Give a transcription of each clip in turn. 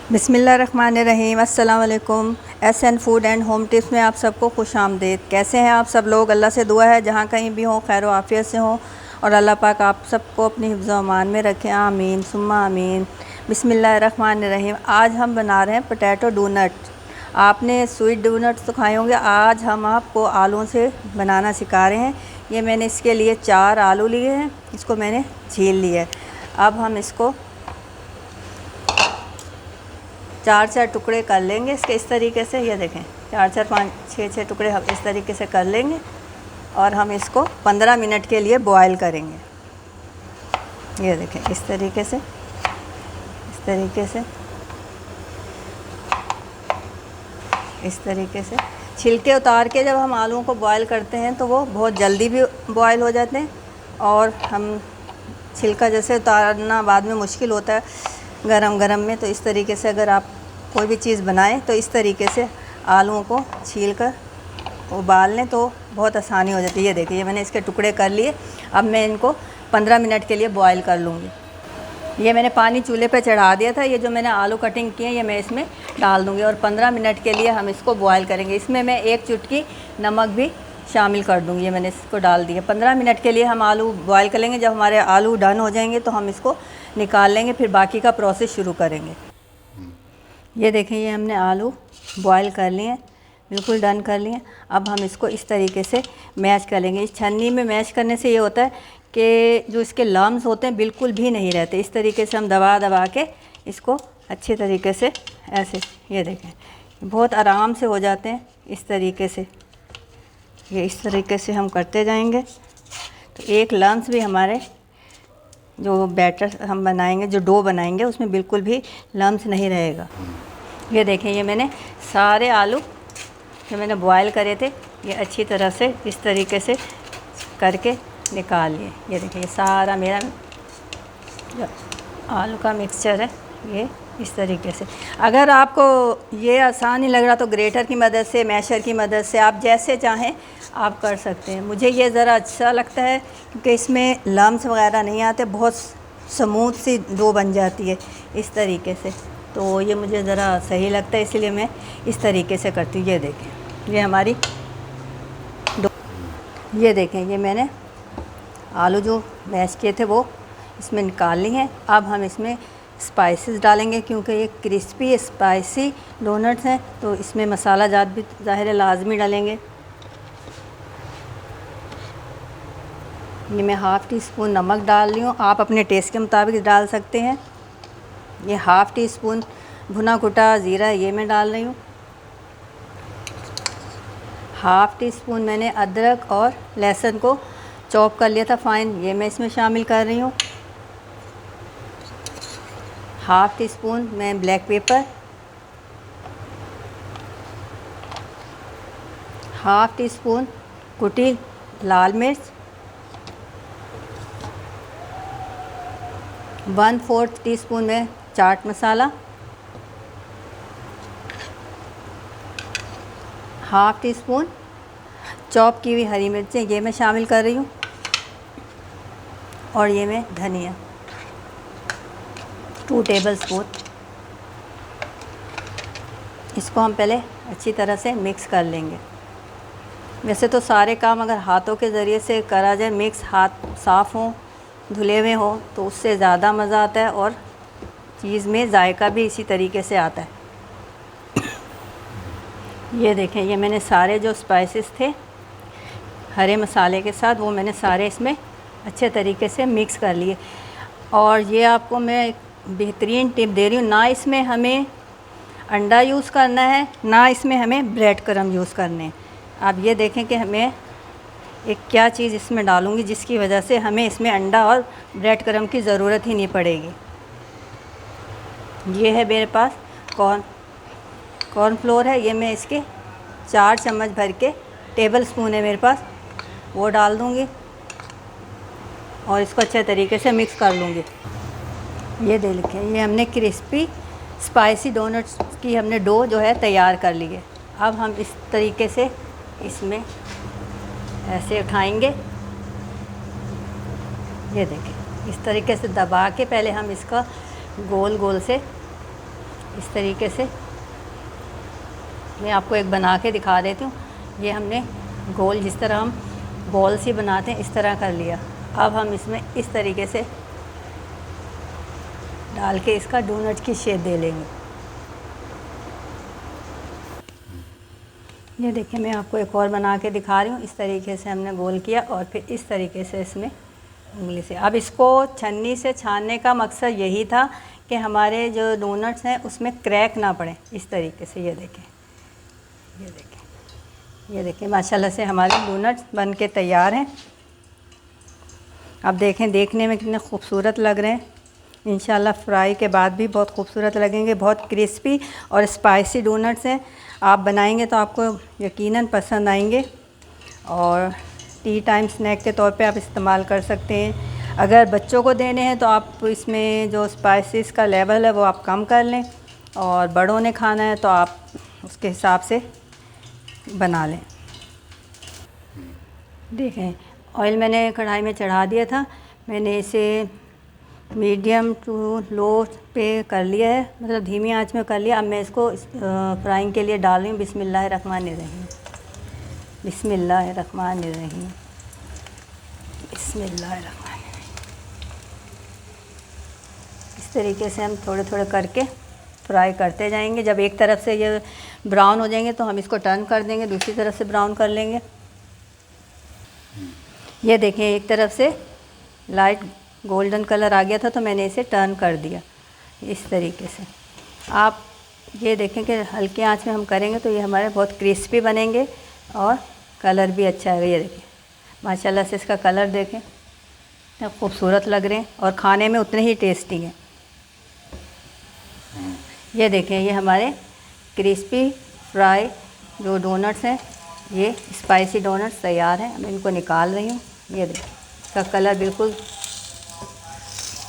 बिस्मिल्लाहिर्रहमानिर्रहीम। अस्सलाम वालेकुम। SN food and home tips में आप सबको खुश आमदीद। कैसे हैं आप सब लोग? अल्लाह से दुआ है जहाँ कहीं भी हों खैर आफ़ियत से हों और अल्लाह पाक आप सबको अपनी हिफ्ज़ व अमान में रखें, आमीन सुम्मा आमीन। बिस्मिल्लाहिर्रहमानिर्रहीम। आज हम बना रहे हैं पोटैटो डोनट। आपने स्वीट डोनट्स तो खाए होंगे, आज हम आपको आलूओं से बनाना सिखा रहे हैं। ये मैंने इसके लिए 4 आलू लिए हैं, इसको मैंने छील लिया है। अब हम इसको 4-4 टुकड़े कर लेंगे इसके इस तरीके से। ये देखें 4-4 5-6 टुकड़े हम इस तरीके से कर लेंगे और हम इसको 15 मिनट के लिए बॉयल करेंगे। ये देखें इस तरीके से, इस तरीके से, इस तरीके से। छिलके उतार के जब हम आलूओं को बॉयल करते हैं तो वो बहुत जल्दी भी बॉयल हो जाते हैं और हम छिलका जैसे उतारना बाद में मुश्किल होता है गरम गरम में। तो इस तरीके से अगर आप कोई भी चीज़ बनाएं तो इस तरीके से आलूओं को छील कर उबाल लें तो बहुत आसानी हो जाती है। ये देखिए मैंने इसके टुकड़े कर लिए। अब मैं इनको 15 मिनट के लिए बॉयल कर लूँगी। ये मैंने पानी चूल्हे पे चढ़ा दिया था। ये जो मैंने आलू कटिंग किए ये मैं इसमें डाल दूँगी और 15 मिनट के लिए हम इसको बॉयल करेंगे। इसमें मैं 1 चुटकी नमक भी शामिल कर दूँगी। ये मैंने इसको डाल दिया। 15 मिनट के लिए हम आलू बॉयल कर लेंगे। जब हमारे आलू डन हो जाएंगे तो हम इसको निकाल लेंगे, फिर बाकी का प्रोसेस शुरू करेंगे। ये देखें ये हमने आलू बॉयल कर लिए हैं, बिल्कुल डन कर लिए। अब हम इसको इस तरीके से मैश कर लेंगे। इस छन्नी में मैश करने से ये होता है कि जो इसके लम्स होते हैं बिल्कुल भी नहीं रहते। इस तरीके से हम दबा दबा के इसको अच्छे तरीके से ऐसे, ये देखें बहुत आराम से हो जाते हैं इस तरीके से। ये इस तरीके से हम करते जाएंगे तो एक लम्स भी हमारे जो बैटर हम बनाएंगे, जो डो बनाएंगे उसमें बिल्कुल भी लम्स नहीं रहेगा। ये देखें ये मैंने सारे आलू जो मैंने बॉयल करे थे ये अच्छी तरह से इस तरीके से करके निकाल लिए। ये देखिए ये सारा मेरा जो आलू का मिक्सचर है ये इस तरीके से। अगर आपको ये आसान नहीं लग रहा तो ग्रेटर की मदद से, मैशर की मदद से आप जैसे चाहें आप कर सकते हैं। मुझे ये ज़रा अच्छा लगता है क्योंकि इसमें लम्स वगैरह नहीं आते, बहुत स्मूथ सी डो बन जाती है इस तरीके से। तो ये मुझे ज़रा सही लगता है इसलिए मैं इस तरीके से करती हूँ। ये देखें ये हमारी डो, ये देखें ये मैंने आलू जो मैश किए थे वो इसमें निकाल ली हैं। अब हम इसमें स्पाइसेस डालेंगे क्योंकि ये क्रिस्पी स्पाइसी डोनट्स हैं तो इसमें मसाला जात भी ज़ाहिर है लाजमी डालेंगे। ये मैं हाफ़ टी स्पून नमक डाल रही हूँ, आप अपने टेस्ट के मुताबिक डाल सकते हैं। ये हाफ़ टी स्पून भुना कुटा ज़ीरा ये मैं डाल रही हूँ। हाफ़ टी स्पून मैंने अदरक और लहसुन को चॉप कर लिया था फ़ाइन, ये मैं इसमें शामिल कर रही हूँ। हाफ़ टी स्पून मैं black pepper, half tea spoon कुटी लाल मिर्च, 1/4 टीस्पून में chaat masala, half tea spoon chop की हुई हरी मिर्चें ये मैं शामिल कर रही हूँ और ये मैं धनिया 2 टेबल स्पून। इसको हम पहले अच्छी तरह से मिक्स कर लेंगे। वैसे तो सारे काम अगर हाथों के ज़रिए से करा जाए, मिक्स हाथ साफ़ हों धुले हुए हो तो उससे ज़्यादा मज़ा आता है और चीज़ में जायका भी इसी तरीके से आता है। ये देखें ये मैंने सारे जो स्पाइसेस थे हरे मसाले के साथ वो मैंने सारे इसमें अच्छे तरीके से मिक्स कर लिए। और ये आपको मैं एक बेहतरीन टिप दे रही हूँ, ना इसमें हमें अंडा यूज़ करना है ना इसमें हमें ब्रेड क्रम्ब यूज़ करने हैं। आप ये देखें कि हमें एक क्या चीज़ इसमें डालूँगी जिसकी वजह से हमें इसमें अंडा और ब्रेड क्रम्ब की ज़रूरत ही नहीं पड़ेगी। ये है मेरे पास कॉर्नफ्लोर है, ये मैं इसके 4 चम्मच भर के टेबल स्पून है मेरे पास वो डाल दूँगी और इसको अच्छे तरीके से मिक्स कर लूँगी। ये देखिए ये हमने क्रिस्पी स्पाइसी डोनट्स की हमने डो जो है तैयार कर ली है। अब हम इस तरीके से इसमें ऐसे उठाएंगे, ये देखिए इस तरीके से दबा के पहले हम इसका गोल गोल से इस तरीके से मैं आपको एक बना के दिखा देती हूँ। ये हमने गोल जिस तरह हम बॉल्स ही बनाते हैं इस तरह कर लिया। अब हम इसमें इस तरीके से डाल के इसका डोनट की शेप दे लेंगे। ये देखिए मैं आपको एक और बना के दिखा रही हूँ। इस तरीके से हमने गोल किया और फिर इस तरीके से इसमें उंगली से, अब इसको छन्नी से छानने का मकसद यही था कि हमारे जो डोनट्स हैं उसमें क्रैक ना पड़े। इस तरीके से ये देखें, ये देखें, ये देखें, माशाल्लाह से हमारे डोनट्स बन के तैयार हैं। अब देखें देखने में कितने खूबसूरत लग रहे हैं। इंशाल्लाह फ्राई के बाद भी बहुत खूबसूरत लगेंगे। बहुत क्रिस्पी और स्पाइसी डोनट्स हैं। आप बनाएंगे तो आपको यकीनन पसंद आएंगे और टी टाइम स्नैक के तौर पे आप इस्तेमाल कर सकते हैं। अगर बच्चों को देने हैं तो आप इसमें जो स्पाइसेस का लेवल है वो आप कम कर लें, और बड़ों ने खाना है तो आप उसके हिसाब से बना लें। देखें ऑयल मैंने कढ़ाई में चढ़ा दिया था। मैंने इसे मीडियम टू लो पे कर लिया है, मतलब धीमी आंच में कर लिया। अब मैं इसको फ्राइंग के लिए डाल रही हूँ। बिस्मिल्लाहिर्रहमानिर्रहीम, बिस्मिल्लाहिर्रहमानिर्रहीम, बिस्मिल्लाहिर्रहमानिर्रहीम। इस तरीके से हम थोड़े थोड़े करके फ्राई करते जाएंगे। जब एक तरफ से ये ब्राउन हो जाएंगे तो हम इसको टर्न कर देंगे, दूसरी तरफ से ब्राउन कर लेंगे। ये देखें एक तरफ से लाइट गोल्डन कलर आ गया था तो मैंने इसे टर्न कर दिया। इस तरीके से आप ये देखें कि हल्की आंच में हम करेंगे तो ये हमारे बहुत क्रिस्पी बनेंगे और कलर भी अच्छा है। ये देखिए माशाल्लाह से इसका कलर देखें, इतना खूबसूरत लग रहे हैं और खाने में उतने ही टेस्टी हैं। ये देखें ये हमारे क्रिस्पी फ्राई जो डोनट्स हैं, ये स्पाइसी डोनट्स तैयार हैं। मैं इनको निकाल रही हूँ। ये देखें इसका कलर बिल्कुल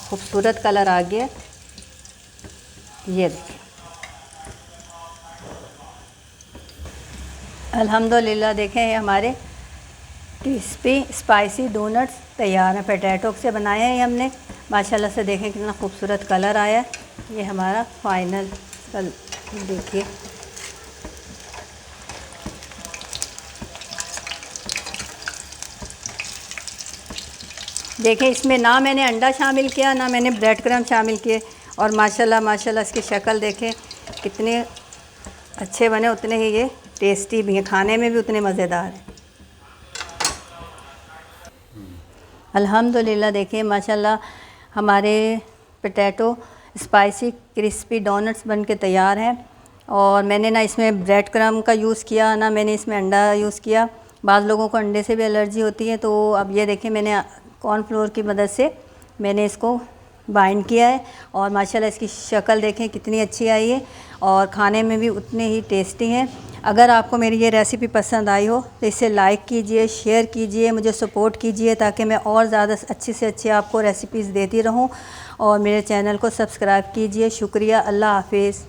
खूबसूरत कलर आ गया। ये देखिए अल्हम्दुलिल्लाह देखें ये हमारे क्रिस्पी स्पाइसी डोनट्स तैयार हैं। पोटैटो से बनाए हैं ये हमने। माशाल्लाह से देखें कितना खूबसूरत कलर आया है। ये हमारा फाइनल देखिए। देखें इसमें ना मैंने अंडा शामिल किया ना मैंने ब्रेड क्रम्ब शामिल किए, और माशाल्लाह माशाल्लाह इसकी शक्ल देखें कितने अच्छे बने, उतने ही ये टेस्टी भी हैं, खाने में भी उतने मज़ेदार हैं। अल्हम्दुलिल्लाह देखिए माशाल्लाह हमारे पोटैटो स्पाइसी क्रिस्पी डोनट्स बन के तैयार हैं। और मैंने ना इसमें ब्रेड क्रम्ब का यूज़ किया ना मैंने इसमें अंडा यूज़ किया। बाज़ लोगों को अंडे से भी एलर्जी होती है। तो अब ये देखें मैंने कॉर्नफ्लोर की मदद से मैंने इसको बाइंड किया है और माशाल्लाह इसकी शक्ल देखें कितनी अच्छी आई है और खाने में भी उतने ही टेस्टी हैं। अगर आपको मेरी ये रेसिपी पसंद आई हो तो इसे लाइक कीजिए, शेयर कीजिए, मुझे सपोर्ट कीजिए ताकि मैं और ज़्यादा अच्छी से अच्छी आपको रेसिपीज़ देती रहूं, और मेरे चैनल को सब्सक्राइब कीजिए। शुक्रिया। अल्लाह हाफिज़।